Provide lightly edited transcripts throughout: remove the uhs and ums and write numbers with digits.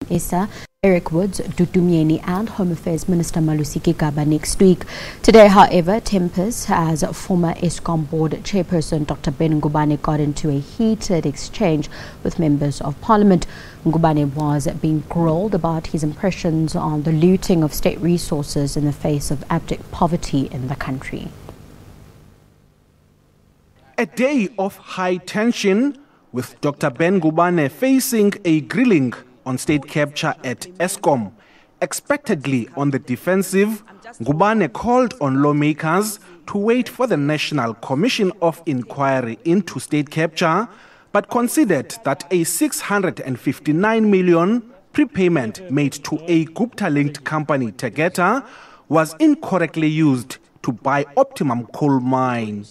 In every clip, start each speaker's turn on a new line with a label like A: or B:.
A: Essa, Eric Woods, Dudu, Myeni and Home Affairs Minister Malusi Gigaba next week. Today, however, tempers as former Eskom Board Chairperson Dr. Ngubane got into a heated exchange with members of Parliament. Ngubane was being grilled about his impressions on the looting of state resources in the face of abject poverty in the country.
B: A day of high tension, with Dr. Ngubane facing a grilling on state capture at Eskom. Expectedly on the defensive, Ngubane called on lawmakers to wait for the National Commission of Inquiry into state capture, but considered that a 659 million prepayment made to a Gupta-linked company, Tegeta, was incorrectly used to buy Optimum coal mine.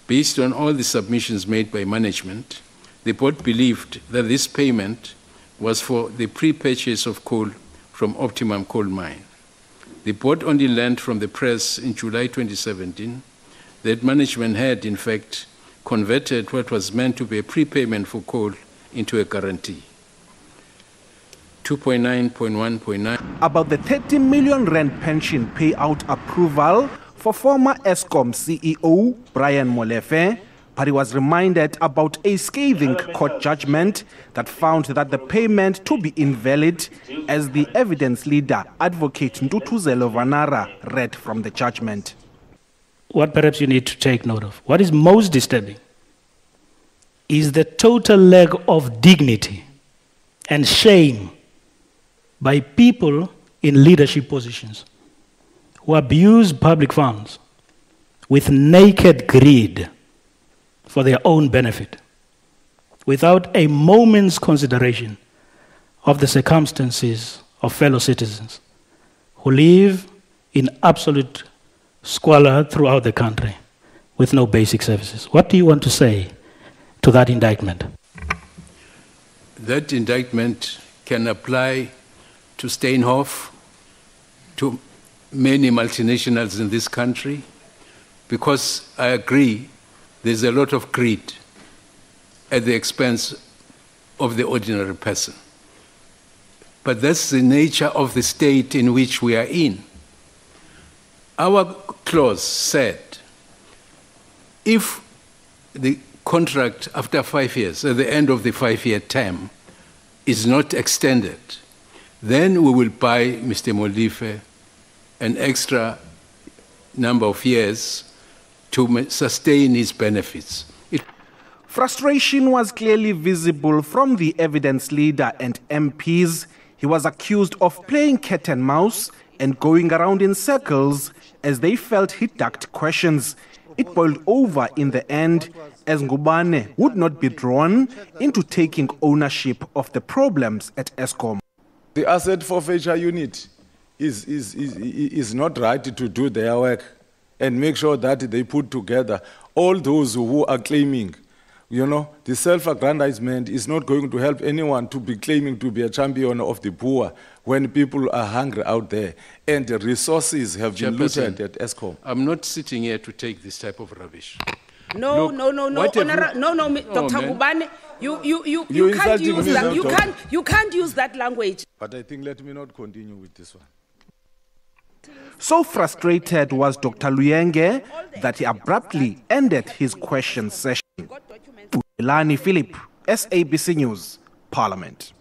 C: Based on all the submissions made by management, the board believed that this payment was for the pre-purchase of coal from Optimum coal mine. The board only learned from the press in July 2017 that management had, in fact, converted what was meant to be a prepayment for coal into a guarantee. 2.9.1.9.
B: About the 30 million rand pension payout approval for former Eskom CEO Brian Molefe, but he was reminded about a scathing court judgment that found that the payment to be invalid, as the evidence leader, Advocate Duduzane Zuma, read from the judgment.
D: What perhaps you need to take note of, what is most disturbing, is the total lack of dignity and shame by people in leadership positions who abuse public funds with naked greed for their own benefit, without a moment's consideration of the circumstances of fellow citizens who live in absolute squalor throughout the country with no basic services. What do you want to say to that indictment?
C: That indictment can apply to Steinhoff, to many multinationals in this country, because I agree there's a lot of greed at the expense of the ordinary person. But that's the nature of the state in which we are in. Our clause said, if the contract after 5 years, at the end of the 5-year term, is not extended, then we will buy Mr. Molefe an extra number of years to sustain his benefits.
B: Frustration was clearly visible from the evidence leader and MPs. He was accused of playing cat and mouse and going around in circles as they felt he ducked questions. It boiled over in the end, as Ngubane would not be drawn into taking ownership of the problems at Eskom.
E: The asset forfeiture unit is not right to do their work and make sure that they put together all those who are claiming. You know, the self-aggrandizement is not going to help anyone to be claiming to be a champion of the poor when people are hungry out there and the resources have been looted at Eskom.
C: I'm not sitting here to take this type of rubbish.
F: No, Dr. Ngubane, you can't use that language.
E: But I think let me not continue with this one.
B: So frustrated was Dr. Luyenge that he abruptly ended his question session. Philip, SABC News, Parliament.